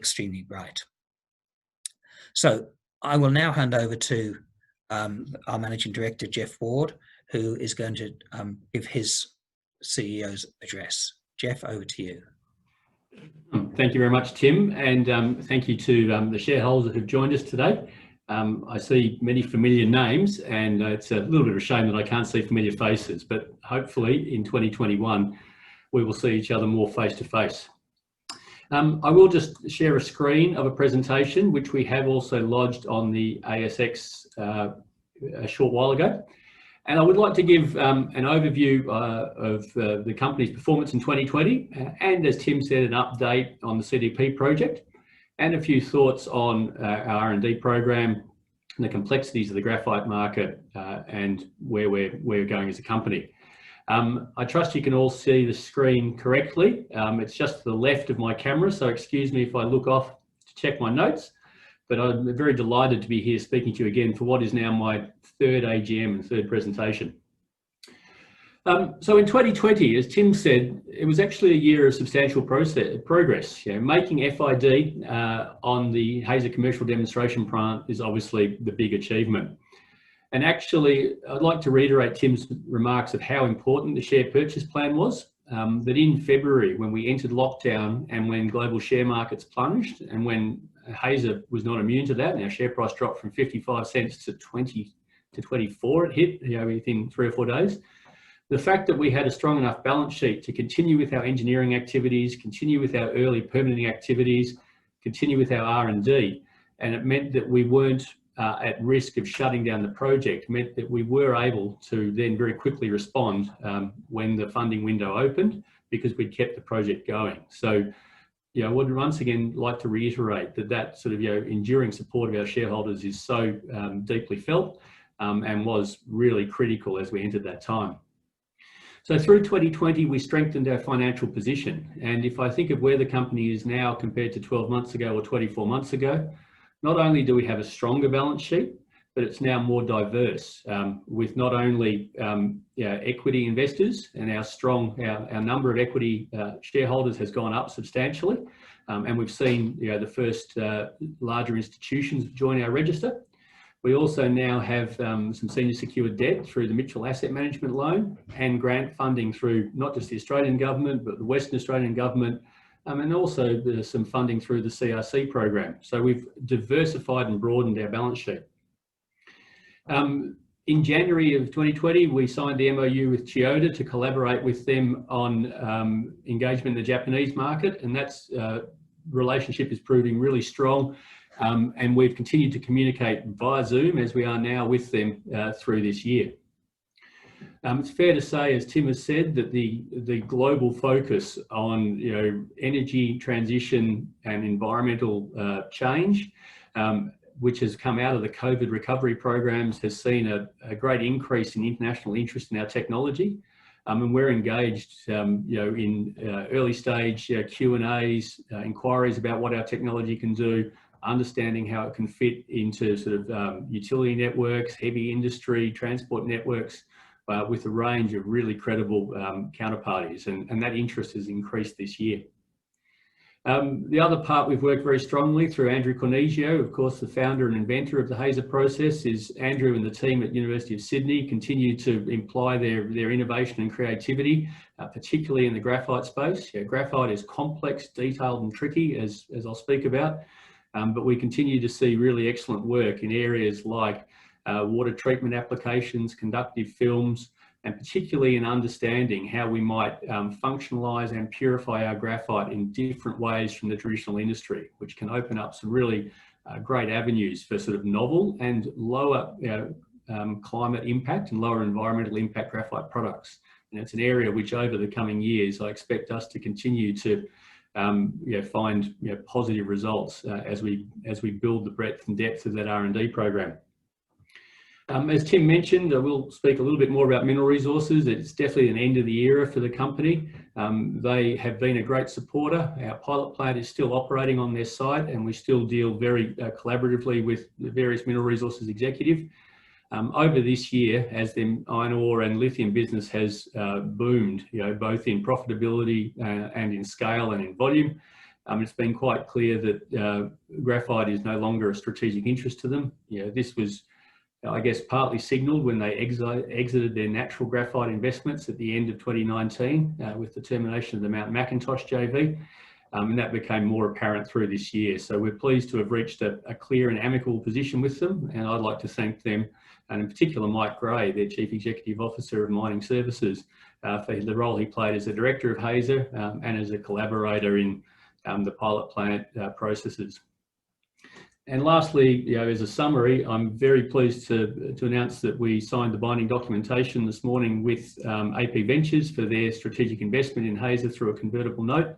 extremely bright. So I will now hand over to our Managing Director, Geoff Ward, who is going to give his CEO's address. Geoff, over to you. Thank you very much, Tim, and thank you to the shareholders that have joined us today. I see many familiar names, and it's a little bit of a shame that I can't see familiar faces, but hopefully in 2021 we will see each other more face to face. I will just share a screen of a presentation which we have also lodged on the ASX a short while ago. And I would like to give an overview of the company's performance in 2020, and as Tim said, an update on the CDP project, and a few thoughts on our R&D program and the complexities of the graphite market and where we're going as a company. I trust you can all see the screen correctly. It's just to the left of my camera, so excuse me if I look off to check my notes, but I'm very delighted to be here speaking to you again for what is now my third AGM and third presentation. So in 2020, as Tim said, it was actually a year of substantial progress. Making FID on the Hazer commercial demonstration plant is obviously the big achievement. And actually, I'd like to reiterate Tim's remarks of how important the share purchase plan was, that in February, when we entered lockdown and when global share markets plunged, and when Hazer was not immune to that, and our share price dropped from 55 cents to 20 to 24, it hit within 3 or 4 days. The fact that we had a strong enough balance sheet to continue with our engineering activities, continue with our early permitting activities, continue with our R&D, and it meant that we weren't at risk of shutting down the project, meant that we were able to then very quickly respond when the funding window opened, because we'd kept the project going. So, I would once again like to reiterate that sort of enduring support of our shareholders is so deeply felt and was really critical as we entered that time. So through 2020, we strengthened our financial position. And if I think of where the company is now compared to 12 months ago or 24 months ago, not only do we have a stronger balance sheet, but it's now more diverse with not only equity investors, and our number of equity shareholders has gone up substantially. And we've seen the first larger institutions join our register. We also now have some senior secured debt through the Mitchell Asset Management loan and grant funding through not just the Australian government, but the Western Australian government, and also there's some funding through the CRC program. So we've diversified and broadened our balance sheet. In January of 2020, we signed the MOU with Toyota to collaborate with them on engagement in the Japanese market, and that's relationship is proving really strong. And we've continued to communicate via Zoom as we are now with them through this year. It's fair to say, as Tim has said, that the global focus on energy transition and environmental change, which has come out of the COVID recovery programs, has seen a great increase in international interest in our technology. And we're engaged in early stage Q&As, inquiries about what our technology can do, understanding how it can fit into sort of utility networks, heavy industry, transport networks, with a range of really credible counterparties, and that interest has increased this year. The other part we've worked very strongly through Andrew Cornegio, of course, the founder and inventor of the Hazer process, is Andrew and the team at University of Sydney continue to employ their innovation and creativity, particularly in the graphite space. Graphite is complex, detailed and tricky, as I'll speak about. But we continue to see really excellent work in areas like water treatment applications, conductive films, and particularly in understanding how we might functionalize and purify our graphite in different ways from the traditional industry, which can open up some really great avenues for sort of novel and lower climate impact and lower environmental impact graphite products. And it's an area which over the coming years, I expect us to continue to find positive results as we build the breadth and depth of that R&D program. As Tim mentioned, I will speak a little bit more about mineral resources. It's definitely an end of the era for the company. They have been a great supporter. Our pilot plant is still operating on their site, and we still deal very collaboratively with the various mineral resources executive. Over this year, as the iron ore and lithium business has boomed, both in profitability and in scale and in volume, It's been quite clear that graphite is no longer a strategic interest to them. This was, I guess, partly signalled when they exited their natural graphite investments at the end of 2019 with the termination of the Mount Mackintosh JV. And that became more apparent through this year. So we're pleased to have reached a clear and amicable position with them. And I'd like to thank them, and in particular Mike Gray, their Chief Executive Officer of Mining Services, for the role he played as a Director of Hazer and as a collaborator in the pilot plant processes. And lastly, as a summary, I'm very pleased to announce that we signed the binding documentation this morning with AP Ventures for their strategic investment in Hazer through a convertible note.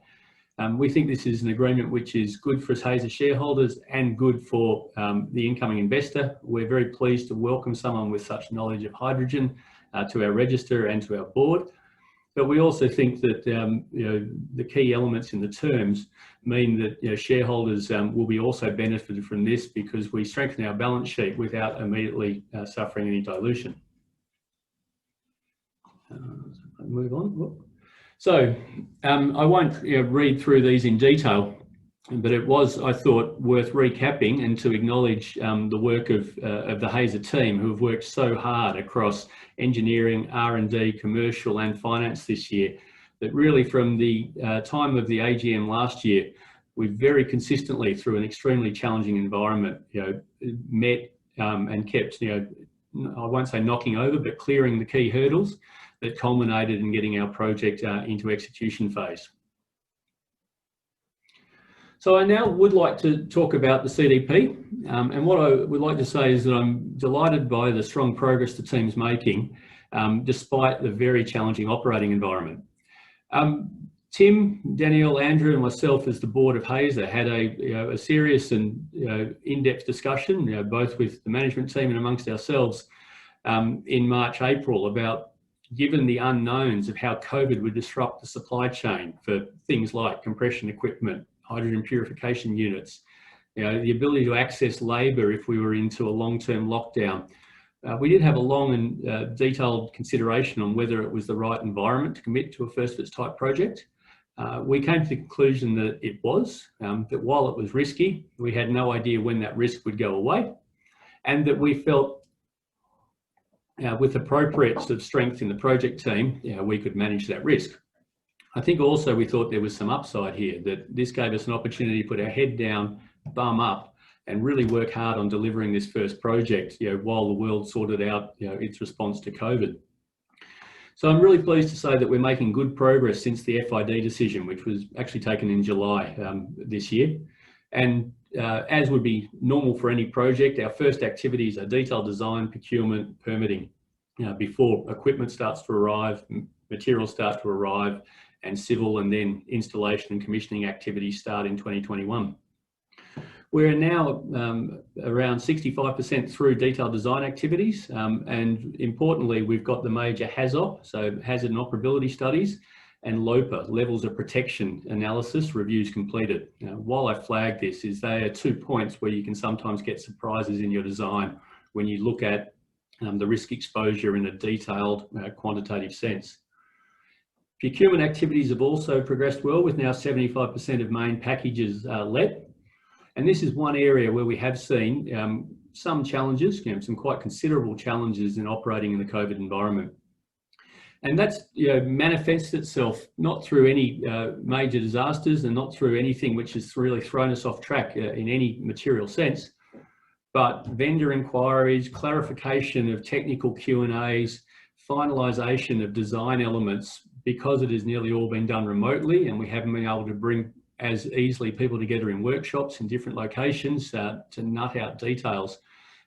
We think this is an agreement which is good for Hazer shareholders and good for the incoming investor. We're very pleased to welcome someone with such knowledge of hydrogen to our register and to our board. But we also think that the key elements in the terms mean that shareholders will be also benefited from this, because we strengthen our balance sheet without immediately suffering any dilution. Move on. So I won't read through these in detail, but it was, I thought, worth recapping and to acknowledge the work of the Hazer team, who have worked so hard across engineering, R&D, commercial and finance this year, that really from the time of the AGM last year, we've very consistently, through an extremely challenging environment, met and kept, I won't say knocking over, but clearing the key hurdles that culminated in getting our project into execution phase. So I now would like to talk about the CDP, and what I would like to say is that I'm delighted by the strong progress the team's making, despite the very challenging operating environment. Tim, Danielle, Andrew and myself as the board of Hazer had a serious and in-depth discussion, both with the management team and amongst ourselves in March, April, about, given the unknowns of how COVID would disrupt the supply chain for things like compression equipment, hydrogen purification units, the ability to access labour if we were into a long-term lockdown. We did have a long and detailed consideration on whether it was the right environment to commit to a first-of-its-type project. We came to the conclusion that it was, that while it was risky, we had no idea when that risk would go away, and that we felt with appropriate sort of strength in the project team, we could manage that risk. I think also we thought there was some upside here, that this gave us an opportunity to put our head down, bum up, and really work hard on delivering this first project, while the world sorted out its response to COVID. So I'm really pleased to say that we're making good progress since the FID decision, which was actually taken in July this year. And as would be normal for any project, our first activities are detailed design, procurement, permitting, before equipment starts to arrive, materials start to arrive, and civil and then installation and commissioning activities start in 2021. We're now around 65% through detailed design activities, and importantly, we've got the major HAZOP, so hazard and operability studies, and LOPA, levels of protection analysis reviews completed. While I flag this, is they are 2 points where you can sometimes get surprises in your design when you look at the risk exposure in a detailed quantitative sense. Procurement activities have also progressed well, with now 75% of main packages let. And this is one area where we have seen some challenges, some quite considerable challenges in operating in the COVID environment. And that's manifests itself not through any major disasters and not through anything which has really thrown us off track in any material sense, but vendor inquiries, clarification of technical Q&As, finalisation of design elements, because it has nearly all been done remotely and we haven't been able to bring as easily people together in workshops in different locations to nut out details.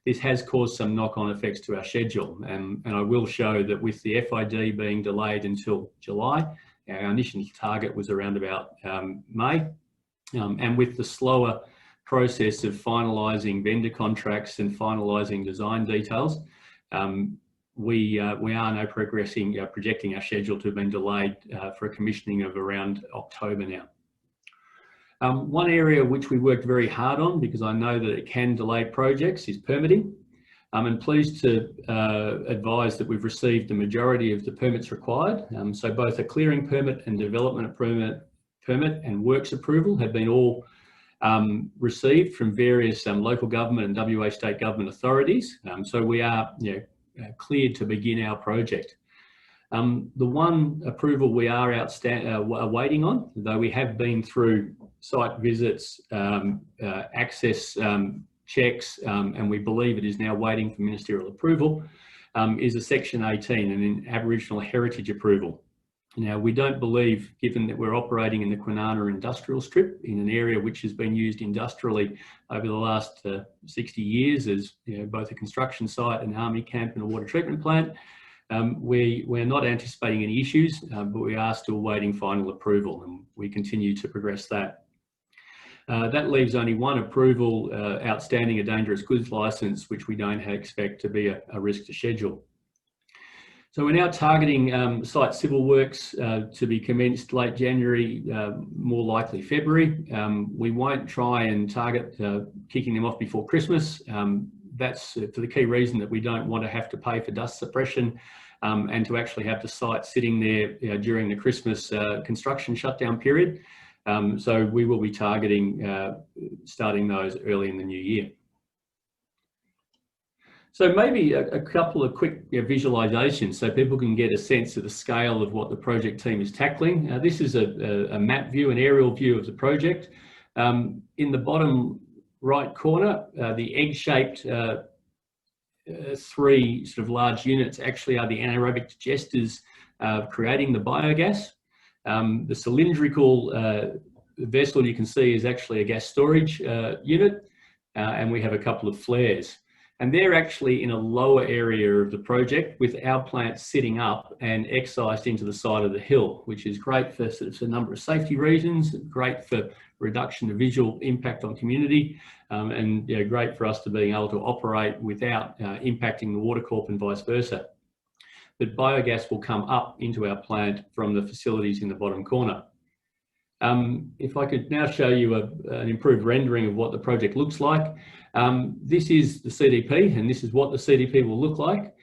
This has caused some knock-on effects to our schedule, and I will show that with the FID being delayed until July, our initial target was around about May, and with the slower process of finalising vendor contracts and finalising design details, we are now projecting our schedule to have been delayed for a commissioning of around October now. One area which we worked very hard on, because I know that it can delay projects, is permitting. I'm pleased to advise that we've received the majority of the permits required. So both a clearing permit and development permit permit and works approval have been all received from various local government and WA state government authorities. So we are cleared to begin our project. The one approval we are waiting on, though we have been through site visits, access checks, and we believe it is now waiting for ministerial approval, is a Section 18, an Aboriginal heritage approval. Now, we don't believe, given that we're operating in the Kwinana industrial strip, in an area which has been used industrially over the last 60 years as both a construction site, an army camp and a water treatment plant, we're not anticipating any issues, but we are still waiting final approval, and we continue to progress that. That leaves only one approval outstanding, a dangerous goods licence, which we don't expect to be a risk to schedule. So we're now targeting site civil works to be commenced late January, more likely February. We won't try and target kicking them off before Christmas. That's for the key reason that we don't want to have to pay for dust suppression and to actually have the site sitting there during the Christmas construction shutdown period. So we will be targeting starting those early in the new year. So maybe a couple of quick visualizations so people can get a sense of the scale of what the project team is tackling. This is a map view, an aerial view of the project. In the bottom right corner, the egg-shaped three sort of large units actually are the anaerobic digesters creating the biogas. The cylindrical vessel you can see is actually a gas storage unit, and we have a couple of flares. And they're actually in a lower area of the project with our plant sitting up and excised into the side of the hill, which is great for sort of a number of safety reasons, great for reduction of visual impact on community, and great for us to being able to operate without impacting the water corp and vice versa. But biogas will come up into our plant from the facilities in the bottom corner. If I could now show you an improved rendering of what the project looks like. This is the CDP, and this is what the CDP will look like.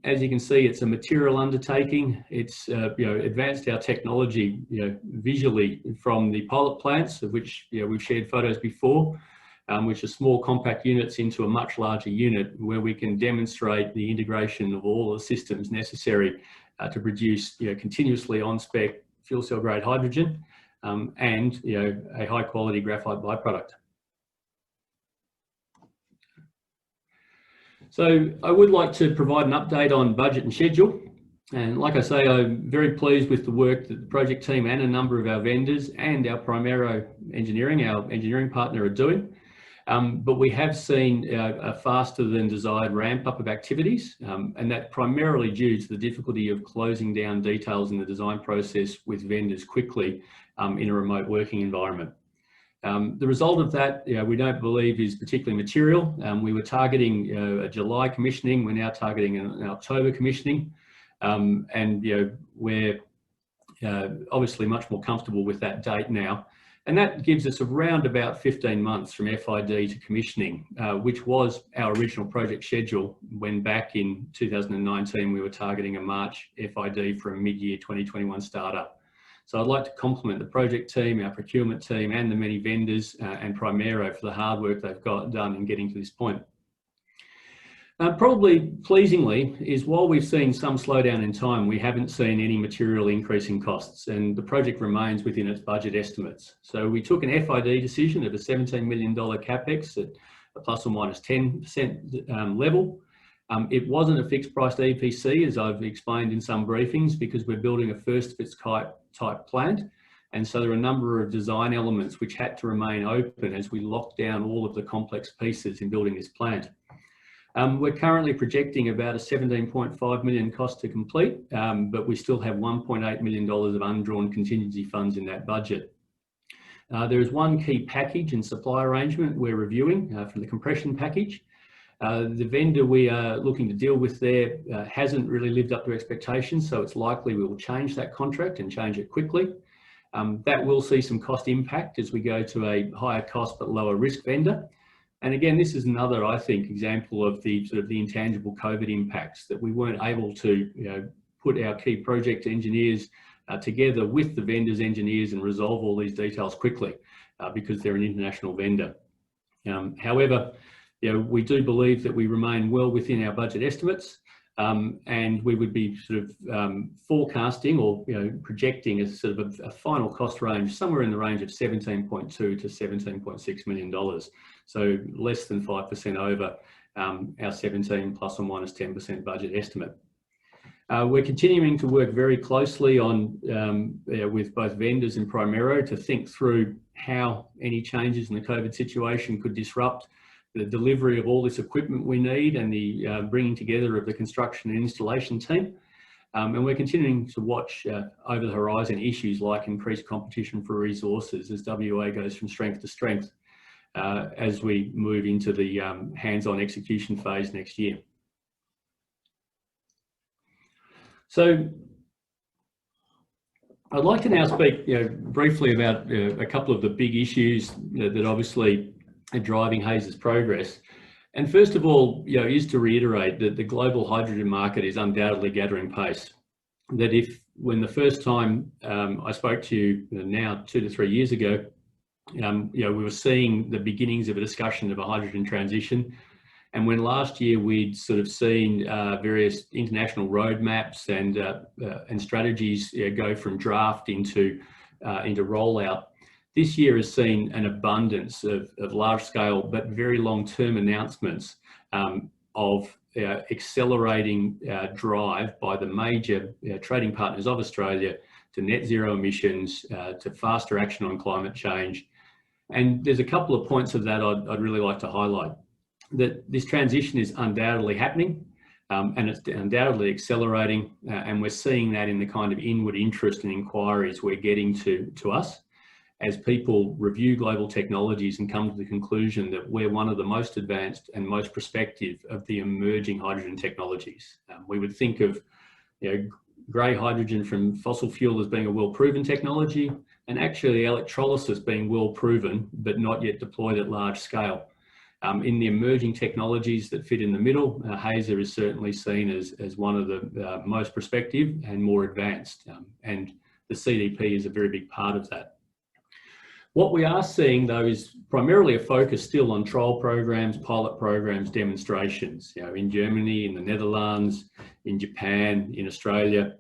As you can see, it's a material undertaking. It's advanced our technology visually from the pilot plants, of which we've shared photos before, which are small compact units into a much larger unit where we can demonstrate the integration of all the systems necessary to produce continuously on-spec fuel cell grade hydrogen and a high quality graphite byproduct. So I would like to provide an update on budget and schedule. And like I say, I'm very pleased with the work that the project team and a number of our vendors and our Primero Engineering, our engineering partner, are doing. But we have seen a faster than desired ramp up of activities, and that primarily due to the difficulty of closing down details in the design process with vendors quickly in a remote working environment. The result of that, we don't believe is particularly material. We were targeting a July commissioning. We're now targeting an October commissioning. And we're obviously much more comfortable with that date now. And that gives us around about 15 months from FID to commissioning, which was our original project schedule when back in 2019 we were targeting a March FID for a mid-year 2021 startup. So I'd like to compliment the project team, our procurement team, and the many vendors and Primero for the hard work they've done in getting to this point. Probably pleasingly is while we've seen some slowdown in time, we haven't seen any material increase in costs, and the project remains within its budget estimates. So we took an FID decision of a $17 million capex at a plus or minus 10% level. It wasn't a fixed priced EPC, as I've explained in some briefings, because we're building a first of its type plant. And so there are a number of design elements which had to remain open as we locked down all of the complex pieces in building this plant. We're currently projecting about a $17.5 million cost to complete, but we still have $1.8 million of undrawn contingency funds in that budget. There is one key package and supply arrangement we're reviewing from the compression package. The vendor we are looking to deal with there hasn't really lived up to expectations, so it's likely we will change that contract and change it quickly. That will see some cost impact as we go to a higher cost but lower risk vendor. And again, this is another, I think, example of the sort of the intangible COVID impacts, that we weren't able to put our key project engineers together with the vendors, engineers, and resolve all these details quickly because they're an international vendor. However, we do believe that we remain well within our budget estimates, and we would be sort of forecasting or projecting a sort of a final cost range somewhere in the range of $17.2 to $17.6 million. So less than 5% over our 17 plus or minus 10% budget estimate. We're continuing to work very closely on with both vendors and Primero to think through how any changes in the COVID situation could disrupt the delivery of all this equipment we need and the bringing together of the construction and installation team. And we're continuing to watch over the horizon issues like increased competition for resources as WA goes from strength to strength as we move into the hands-on execution phase next year. So I'd like to now speak briefly about a couple of the big issues that obviously are driving Hazer's progress. And first of all, is to reiterate that the global hydrogen market is undoubtedly gathering pace. That when the first time I spoke to you now 2 to 3 years ago, we were seeing the beginnings of a discussion of a hydrogen transition. And when last year we'd sort of seen various international roadmaps and strategies go from draft into rollout, this year has seen an abundance of large-scale but very long-term announcements of accelerating drive by the major trading partners of Australia to net zero emissions, to faster action on climate change. And there's a couple of points of that I'd really like to highlight. That this transition is undoubtedly happening and it's undoubtedly accelerating, and we're seeing that in the kind of inward interest and inquiries we're getting to us as people review global technologies and come to the conclusion that we're one of the most advanced and most prospective of the emerging hydrogen technologies. We would think of grey hydrogen from fossil fuel as being a well-proven technology, and actually electrolysis being well-proven but not yet deployed at large scale. In the emerging technologies that fit in the middle, Hazer is certainly seen as one of the most prospective and more advanced, and the CDP is a very big part of that. What we are seeing though is primarily a focus still on trial programs, pilot programs, demonstrations, in Germany, in the Netherlands, in Japan, in Australia,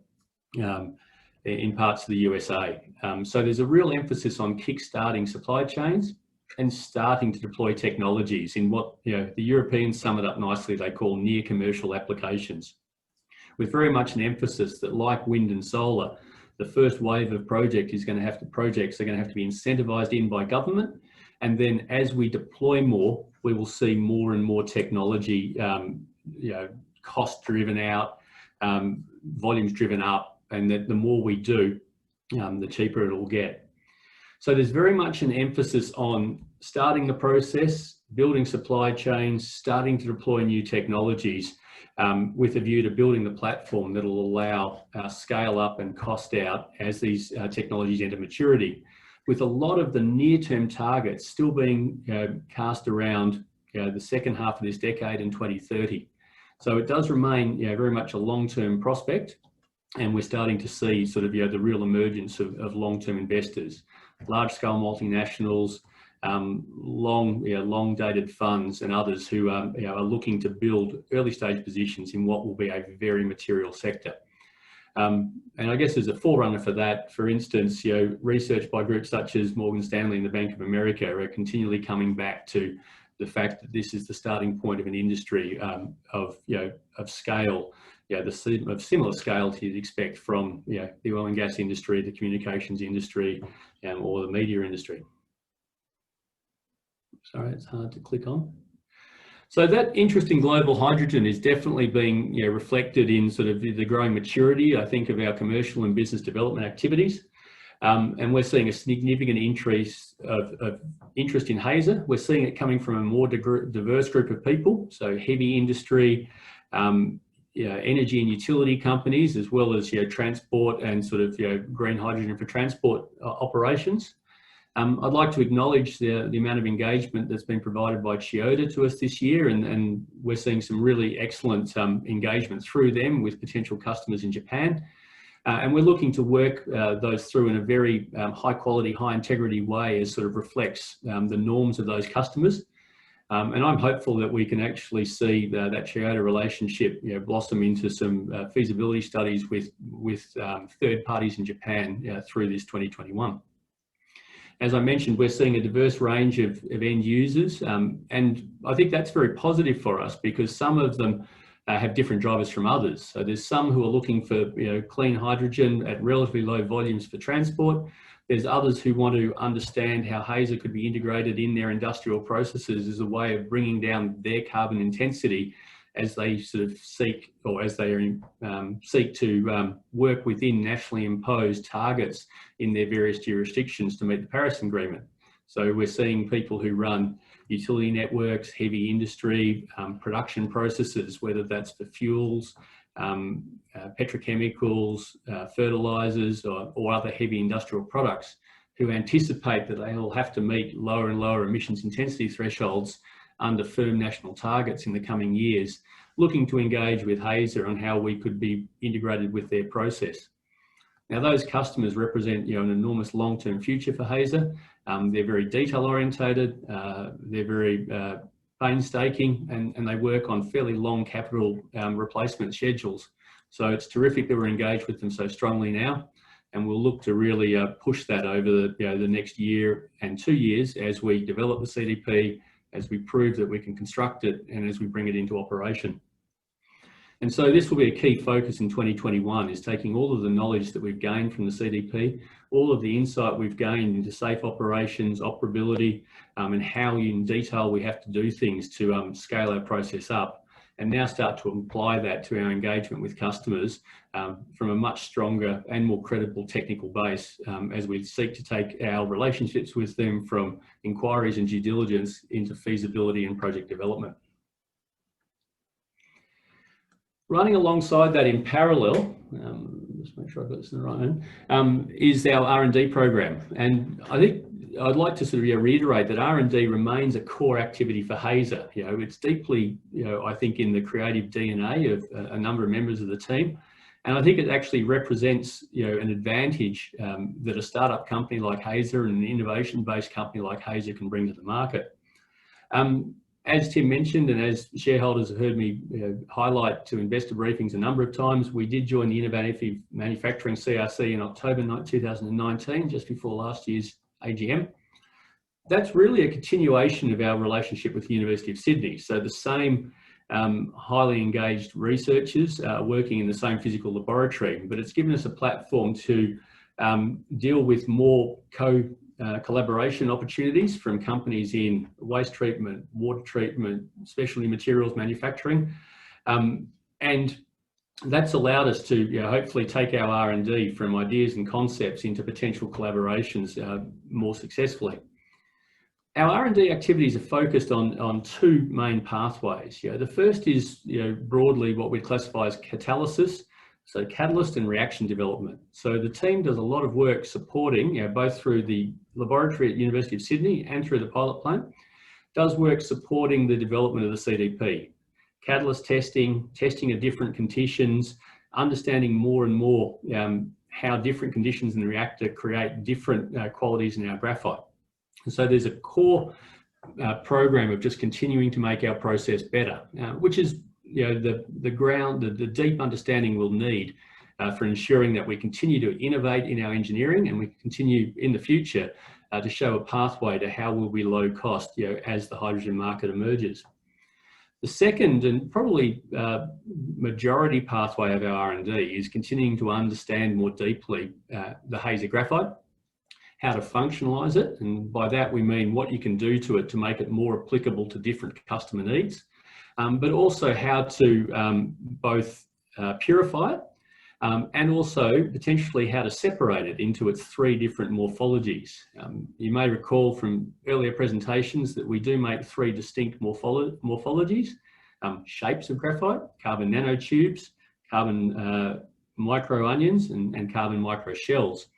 in parts of the USA. So there's a real emphasis on kick-starting supply chains and starting to deploy technologies in what the Europeans sum it up nicely, they call near commercial applications, with very much an emphasis that, like wind and solar, the first wave of projects are going to have to be incentivized in by government, and then as we deploy more, we will see more and more technology, cost driven out, volumes driven up, and that the more we do, the cheaper it will get. So there's very much an emphasis on starting the process, building supply chains, starting to deploy new technologies with a view to building the platform that will allow scale up and cost out as these technologies enter maturity, with a lot of the near-term targets still being cast around the second half of this decade in 2030. So it does remain very much a long-term prospect, and we're starting to see sort of the real emergence of long-term investors, large-scale multinationals, long-dated funds and others who are looking to build early-stage positions in what will be a very material sector. And I guess as a forerunner for that, for instance, research by groups such as Morgan Stanley and the Bank of America are continually coming back to the fact that this is the starting point of an industry of scale, of similar scale to you'd expect from the oil and gas industry, the communications industry, or the media industry. Sorry, it's hard to click on. So that interest in global hydrogen is definitely being reflected in sort of the growing maturity, I think, of our commercial and business development activities. And we're seeing a significant increase of interest in Hazer. We're seeing it coming from a more diverse group of people, so heavy industry, energy and utility companies, as well as transport and sort of green hydrogen for transport operations. I'd like to acknowledge the amount of engagement that's been provided by Chiyoda to us this year, and we're seeing some really excellent engagement through them with potential customers in Japan. And we're looking to work those through in a very high quality, high integrity way, as sort of reflects the norms of those customers. And I'm hopeful that we can actually see that Chiyoda relationship, blossom into some feasibility studies with third parties in Japan through this 2021. As I mentioned, we're seeing a diverse range of end users, and I think that's very positive for us, because some of them have different drivers from others. So there's some who are looking for clean hydrogen at relatively low volumes for transport. There's others who want to understand how Hazer could be integrated in their industrial processes as a way of bringing down their carbon intensity as they sort of seek, or as they seek to work within nationally imposed targets in their various jurisdictions to meet the Paris Agreement. So we're seeing people who run utility networks, heavy industry, production processes, whether that's for fuels, petrochemicals, fertilizers, or other heavy industrial products, who anticipate that they will have to meet lower and lower emissions intensity thresholds under firm national targets in the coming years, looking to engage with Hazer on how we could be integrated with their process. Now, those customers represent an enormous long-term future for Hazer. They're very detail-orientated, they're very painstaking, and they work on fairly long capital replacement schedules. So it's terrific that we're engaged with them so strongly now, and we'll look to really push that over the next year and 2 years as we develop the CDP, as we prove that we can construct it, and as we bring it into operation. And so this will be a key focus in 2021, is taking all of the knowledge that we've gained from the CDP, all of the insight we've gained into safe operations, operability, and how in detail we have to do things to scale our process up, and now start to apply that to our engagement with customers from a much stronger and more credible technical base, as we seek to take our relationships with them from inquiries and due diligence into feasibility and project development. Running alongside that in parallel, just make sure I've got this in the right hand, is our R&D program. And I think I'd like to sort of reiterate that R&D remains a core activity for Hazer. It's deeply, I think, in the creative DNA of a number of members of the team. And I think it actually represents, an advantage that a startup company like Hazer and an innovation-based company like Hazer can bring to the market. As Tim mentioned, and as shareholders have heard me highlight to investor briefings a number of times, we did join the Innovative Manufacturing CRC in October 2019, just before last year's AGM. That's really a continuation of our relationship with the University of Sydney. So the same highly engaged researchers working in the same physical laboratory, but it's given us a platform to deal with more collaboration opportunities from companies in waste treatment, water treatment, specialty materials manufacturing. And that's allowed us to hopefully take our R&D from ideas and concepts into potential collaborations more successfully. Our R&D activities are focused on two main pathways. The first is broadly what we classify as catalysis, so catalyst and reaction development. So the team does a lot of work supporting, both through the laboratory at University of Sydney and through the pilot plant, does work supporting the development of the CDP. Catalyst testing of different conditions, understanding more and more how different conditions in the reactor create different qualities in our graphite. And so there's a core program of just continuing to make our process better, which is the deep understanding we'll need for ensuring that we continue to innovate in our engineering, and we continue in the future to show a pathway to how we'll be low cost as the hydrogen market emerges. The second and probably majority pathway of our R&D is continuing to understand more deeply the Hazer graphite, how to functionalize it, and by that we mean what you can do to it to make it more applicable to different customer needs, but also how to both purify it and also potentially how to separate it into its three different morphologies. You may recall from earlier presentations that we do make three distinct morphologies, shapes of graphite: carbon nanotubes, carbon micro onions, and carbon micro shells.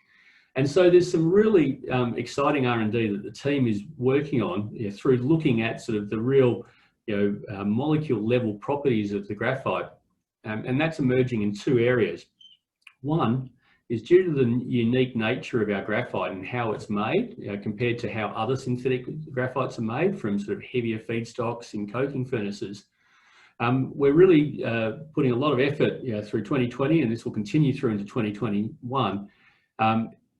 And so there's some really exciting R&D that the team is working on through looking at sort of the real molecule level properties of the graphite. And that's emerging in two areas. One is due to the unique nature of our graphite and how it's made compared to how other synthetic graphites are made from sort of heavier feedstocks in coking furnaces. We're really putting a lot of effort through 2020, and this will continue through into 2021,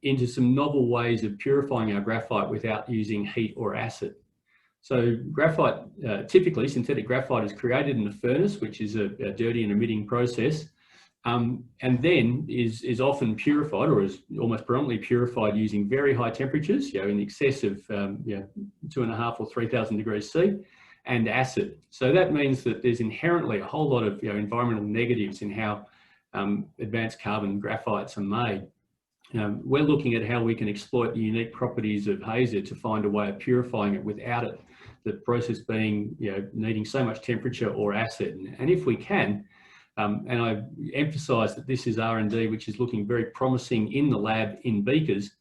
into some novel ways of purifying our graphite without using heat or acid. So graphite, typically synthetic graphite is created in a furnace, which is a dirty and emitting process, and then is often purified, or is almost predominantly purified using very high temperatures, in excess of 2.5 or 3,000 degrees C, and acid. So that means that there's inherently a whole lot of environmental negatives in how advanced carbon graphites are made. We're looking at how we can exploit the unique properties of Hazer to find a way of purifying it without it, the process being needing so much temperature or acid. And if we can, and I emphasise that this is R&D which is looking very promising in the lab in beakers,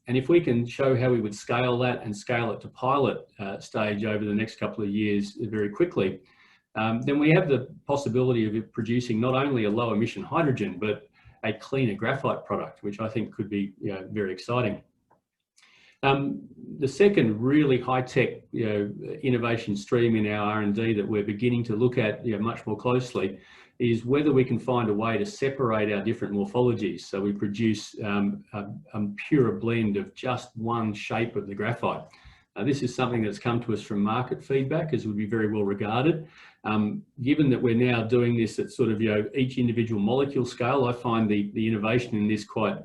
and if we can show how we would scale that and scale it to pilot stage over the next couple of years very quickly, then we have the possibility of producing not only a low emission hydrogen, but a cleaner graphite product, which I think could be very exciting. The second really high-tech innovation stream in our R&D that we're beginning to look at much more closely is whether we can find a way to separate our different morphologies. So we produce a pure blend of just one shape of the graphite. This is something that's come to us from market feedback, as would be very well regarded. Given that we're now doing this at sort of each individual molecule scale, I find the innovation in this quite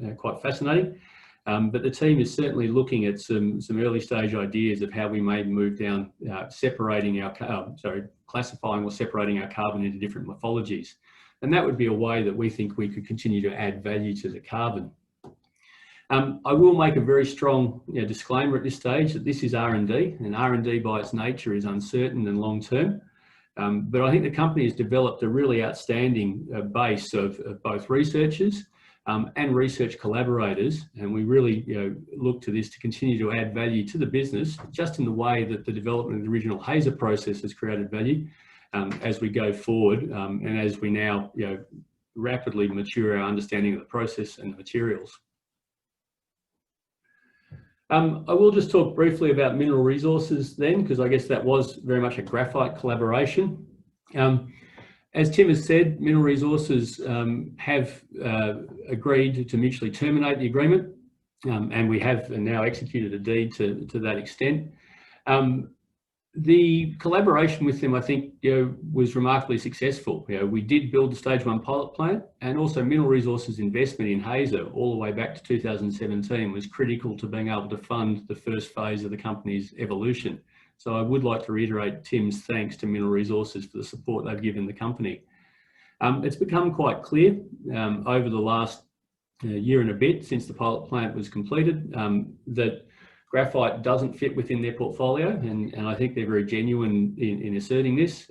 fascinating. But the team is certainly looking at some early stage ideas of how we may move down separating our classifying or separating our carbon into different morphologies, and that would be a way that we think we could continue to add value to the carbon. I will make a very strong disclaimer at this stage that this is R&D, and R&D by its nature is uncertain and long term. But I think the company has developed a really outstanding base of both researchers and research collaborators, and we really look to this to continue to add value to the business, just in the way that the development of the original Hazer process has created value as we go forward, and as we now rapidly mature our understanding of the process and the materials. I will just talk briefly about Mineral Resources then, because I guess that was very much a graphite collaboration. As Tim has said, Mineral Resources have agreed to mutually terminate the agreement, and we have now executed a deed to that extent. The collaboration with them, I think, was remarkably successful. We did build the stage 1 pilot plant, and also Mineral Resources investment in Hazer all the way back to 2017 was critical to being able to fund the first phase of the company's evolution. So I would like to reiterate Tim's thanks to Mineral Resources for the support they've given the company. It's become quite clear over the last year and a bit since the pilot plant was completed that graphite doesn't fit within their portfolio, and I think they're very genuine in asserting this.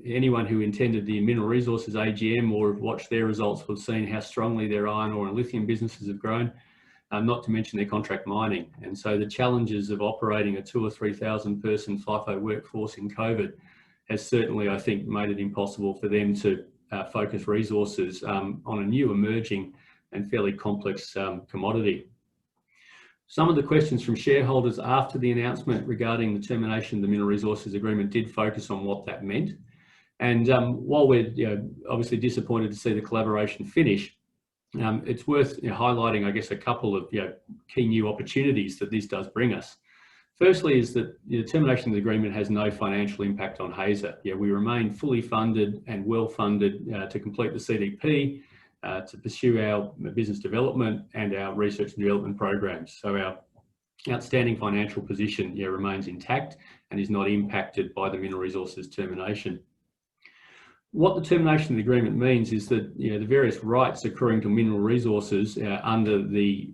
Anyone who attended the Mineral Resources AGM or have watched their results will have seen how strongly their iron ore and lithium businesses have grown, not to mention their contract mining. And so the challenges of operating a 2,000 or 3,000 person FIFO workforce in COVID has certainly, I think, made it impossible for them to focus resources on a new emerging and fairly complex commodity. Some of the questions from shareholders after the announcement regarding the termination of the Mineral Resources Agreement did focus on what that meant. And while we're obviously disappointed to see the collaboration finish, it's worth highlighting, I guess, a couple of key new opportunities that this does bring us. Firstly is that the termination of the agreement has no financial impact on Hazer. We remain fully funded and well funded to complete the CDP, to pursue our business development and our research and development programs. So our outstanding financial position remains intact and is not impacted by the Mineral Resources termination. What the termination of the agreement means is that the various rights accruing to Mineral Resources under the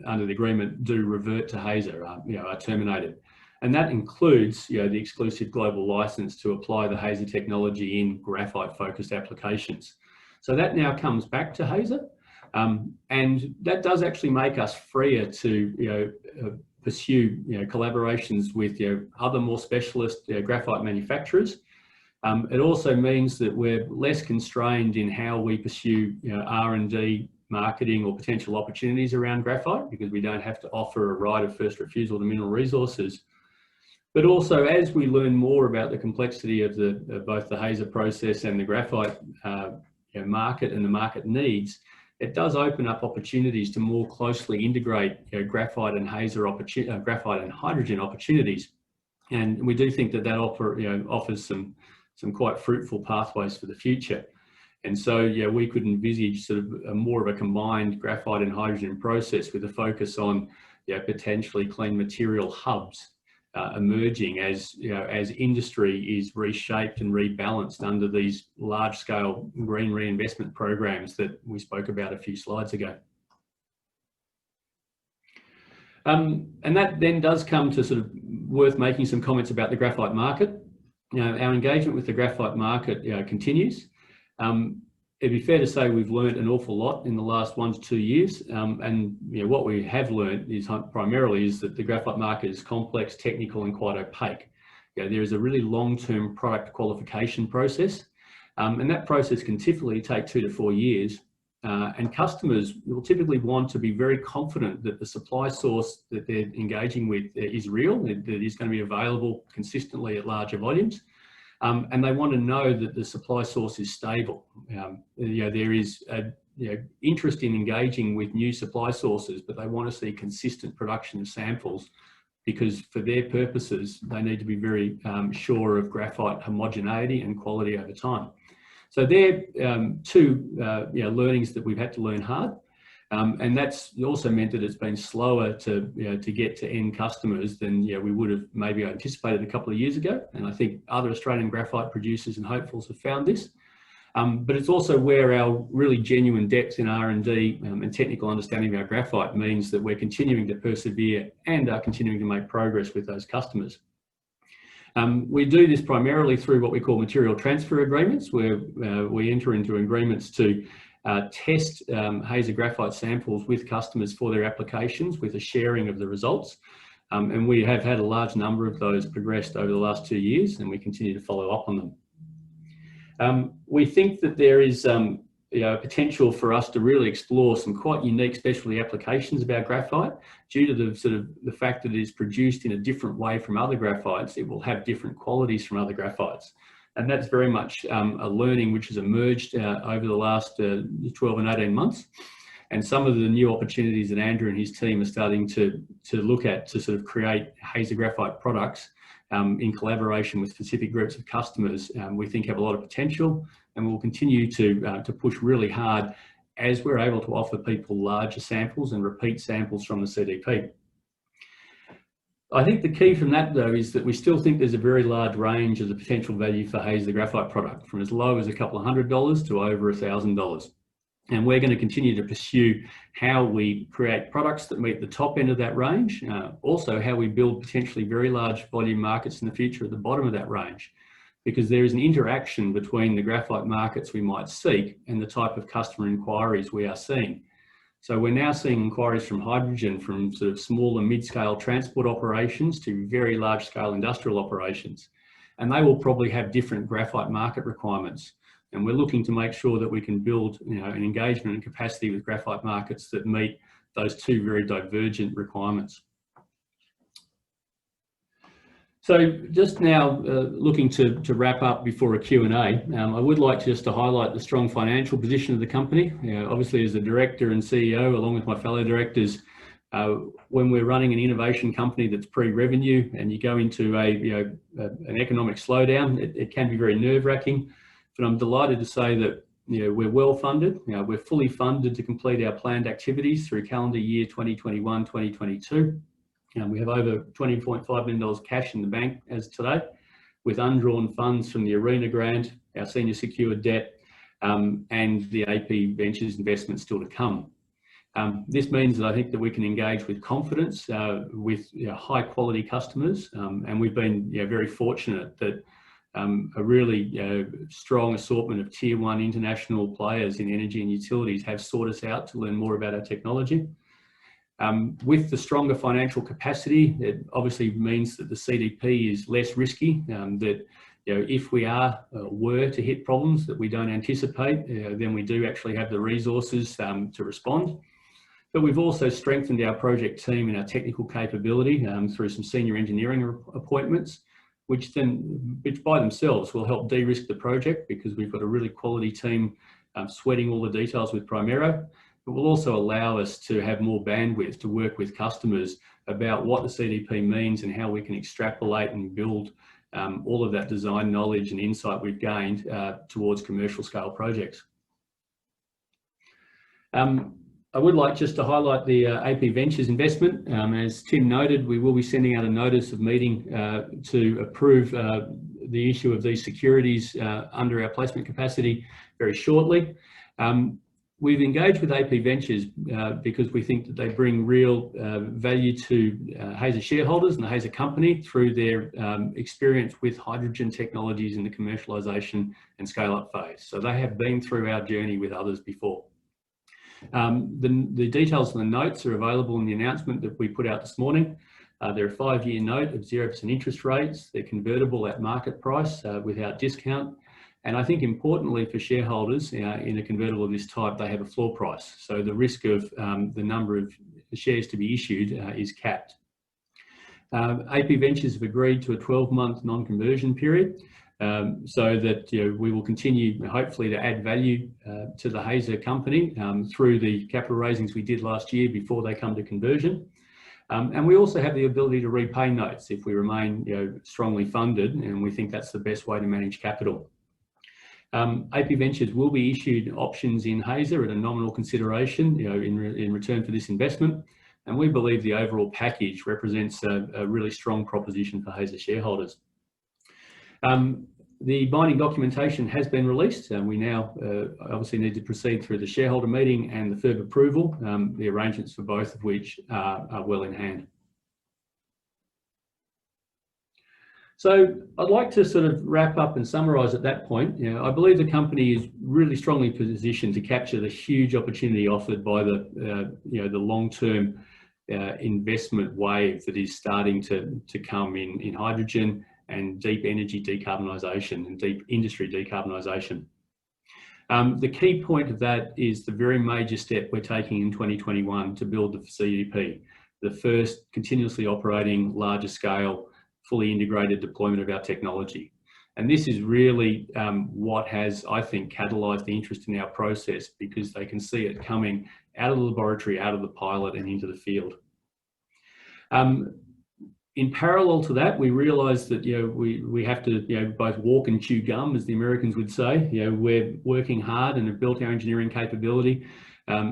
agreement do revert to Hazer, are terminated. And that includes the exclusive global license to apply the Hazer technology in graphite-focused applications. So that now comes back to Hazer, and that does actually make us freer to pursue collaborations with other more specialist graphite manufacturers. It also means that we're less constrained in how we pursue R&D, marketing or potential opportunities around graphite, because we don't have to offer a right of first refusal to mineral resources. But also, as we learn more about the complexity of both the Hazer process and the graphite market and the market needs, it does open up opportunities to more closely integrate graphite and graphite and hydrogen opportunities. And we do think that offers some quite fruitful pathways for the future. And so, we could envisage sort of more of a combined graphite and hydrogen process with a focus on potentially clean material hubs emerging as industry is reshaped and rebalanced under these large-scale green reinvestment programs that we spoke about a few slides ago. And that then does come to sort of worth making some comments about the graphite market. Our engagement with the graphite market continues. It'd be fair to say we've learned an awful lot in the last 1 to 2 years. And what we have learned is primarily is that the graphite market is complex, technical, and quite opaque. There is a really long-term product qualification process, and that process can typically take 2 to 4 years. And customers will typically want to be very confident that the supply source that they're engaging with is real, that is going to be available consistently at larger volumes. And they want to know that the supply source is stable. There is interest in engaging with new supply sources, but they want to see consistent production of samples, because for their purposes, they need to be very sure of graphite homogeneity and quality over time. So they're two learnings that we've had to learn hard. And that's also meant that it's been slower to get to end customers than we would have maybe anticipated a couple of years ago. And I think other Australian graphite producers and hopefuls have found this. But it's also where our really genuine depth in R&D and technical understanding of our graphite means that we're continuing to persevere and are continuing to make progress with those customers. We do this primarily through what we call material transfer agreements, where we enter into agreements to test Hazer graphite samples with customers for their applications, with a sharing of the results. And we have had a large number of those progressed over the last 2 years, and we continue to follow up on them. We think that there is potential for us to really explore some quite unique specialty applications about graphite due to the fact that it is produced in a different way from other graphites. It will have different qualities from other graphites. And that's very much a learning which has emerged over the last 12 and 18 months. And some of the new opportunities that Andrew and his team are starting to look at to sort of create Hazer graphite products in collaboration with specific groups of customers, we think have a lot of potential, and we'll continue to push really hard as we're able to offer people larger samples and repeat samples from the CDP. I think the key from that, though, is that we still think there's a very large range of the potential value for Hazer graphite product, from as low as a couple of $100 to over $1,000. And we're going to continue to pursue how we create products that meet the top end of that range, also how we build potentially very large volume markets in the future at the bottom of that range, because there is an interaction between the graphite markets we might seek and the type of customer inquiries we are seeing. So we're now seeing inquiries from hydrogen, from sort of small and mid-scale transport operations to very large-scale industrial operations. And they will probably have different graphite market requirements. And we're looking to make sure that we can build an engagement and capacity with graphite markets that meet those two very divergent requirements. So just now looking to wrap up before a Q&A, I would like just to highlight the strong financial position of the company. Obviously, as a director and CEO, along with my fellow directors, when we're running an innovation company that's pre-revenue and you go into an economic slowdown, it can be very nerve-wracking. But I'm delighted to say that we're well funded. We're fully funded to complete our planned activities through calendar year 2021, 2022. We have over $20.5 million cash in the bank as today, with undrawn funds from the ARENA grant, our senior secured debt, and the AP Ventures investment still to come. This means that I think that we can engage with confidence with high quality customers, and we've been very fortunate that a really strong assortment of tier 1 international players in energy and utilities have sought us out to learn more about our technology. With the stronger financial capacity, it obviously means that the CDP is less risky, that if we were to hit problems that we don't anticipate, then we do actually have the resources to respond. But we've also strengthened our project team and our technical capability through some senior engineering appointments, which by themselves will help de-risk the project, because we've got a really quality team sweating all the details with Primero. It will also allow us to have more bandwidth to work with customers about what the CDP means and how we can extrapolate and build all of that design knowledge and insight we've gained towards commercial scale projects. I would like just to highlight the AP Ventures investment. As Tim noted, we will be sending out a notice of meeting to approve the issue of these securities under our placement capacity very shortly. We've engaged with AP Ventures because we think that they bring real value to Hazer shareholders and the Hazer company through their experience with hydrogen technologies in the commercialisation and scale-up phase. So they have been through our journey with others before. The details of the notes are available in the announcement that we put out this morning. They're a 5-year note of 0% interest rates. They're convertible at market price without discount. And I think importantly for shareholders in a convertible of this type, they have a floor price. So the risk of the number of shares to be issued is capped. AP Ventures have agreed to a 12-month non-conversion period so that we will continue hopefully to add value to the Hazer company through the capital raisings we did last year before they come to conversion. And we also have the ability to repay notes if we remain strongly funded, and we think that's the best way to manage capital. AP Ventures will be issued options in Hazer at a nominal consideration in return for this investment, and we believe the overall package represents a really strong proposition for Hazer shareholders. The binding documentation has been released, and we now obviously need to proceed through the shareholder meeting and the FIRB approval, the arrangements for both of which are well in hand. So I'd like to sort of wrap up and summarise at that point. I believe the company is really strongly positioned to capture the huge opportunity offered by the long-term investment wave that is starting to come in hydrogen and deep energy decarbonisation and deep industry decarbonisation. The key point of that is the very major step we're taking in 2021 to build the CDP, the first continuously operating larger scale fully integrated deployment of our technology. And this is really what has, I think, catalysed the interest in our process, because they can see it coming out of the laboratory, out of the pilot and into the field. In parallel to that, we realise that we have to both walk and chew gum, as the Americans would say. We're working hard and have built our engineering capability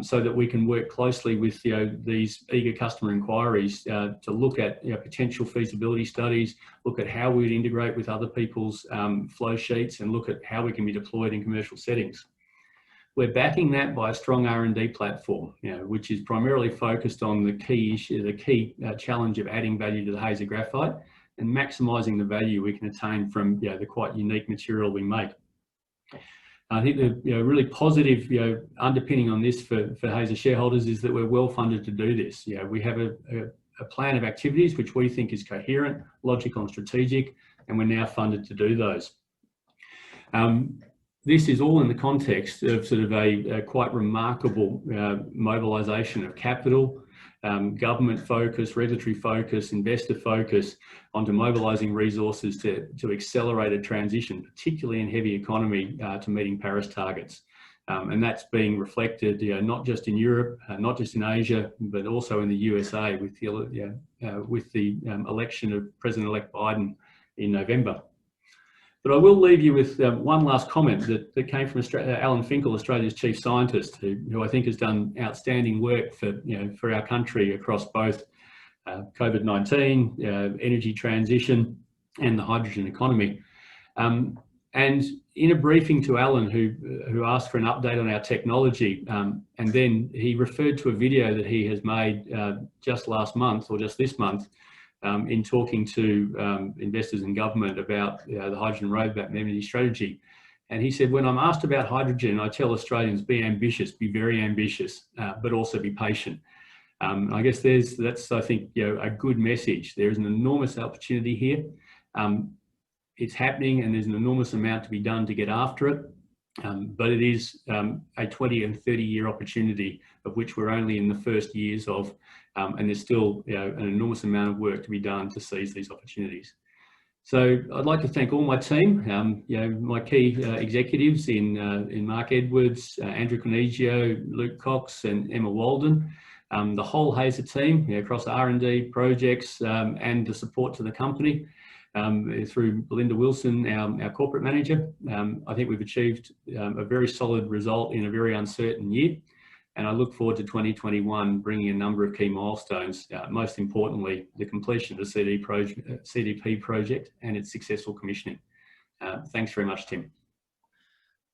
so that we can work closely with these eager customer inquiries to look at potential feasibility studies, look at how we would integrate with other people's flow sheets, and look at how we can be deployed in commercial settings. We're backing that by a strong R&D platform, which is primarily focused on the key issue, the key challenge of adding value to the Hazer Graphite and maximising the value we can attain from the quite unique material we make. I think the really positive underpinning on this for Hazer shareholders is that we're well funded to do this. We have a plan of activities which we think is coherent, logical and strategic, and we're now funded to do those. This is all in the context of sort of a quite remarkable mobilisation of capital, government focus, regulatory focus, investor focus onto mobilising resources to accelerate a transition, particularly in heavy economy, to meeting Paris targets. And that's being reflected not just in Europe, not just in Asia, but also in the USA with the election of President-elect Biden in November. But I will leave you with one last comment that came from Alan Finkel, Australia's chief scientist, who I think has done outstanding work for our country across both COVID-19, energy transition, and the hydrogen economy. And in a briefing to Alan, who asked for an update on our technology, and then he referred to a video that he has made just last month or just this month, in talking to investors and government about the hydrogen roadmap and energy strategy. And he said, when I'm asked about hydrogen, I tell Australians, be ambitious, be very ambitious, but also be patient. I guess that's I think, a good message. There is an enormous opportunity here. it's happening, and there's an enormous amount to be done to get after it. But it is a 20 and 30-year opportunity, of which we're only in the first years of, and there's still an enormous amount of work to be done to seize these opportunities. So I'd like to thank all my team, my key executives in Mark Edwards, Andrew Cornegio, Luke Cox and Emma Walden, the whole Hazer team across R&D projects and the support to the company. Through Belinda Wilson, our corporate manager. I think we've achieved a very solid result in a very uncertain year, and I look forward to 2021 bringing a number of key milestones, most importantly the completion of the CDP project and its successful commissioning. Thanks very much, Tim.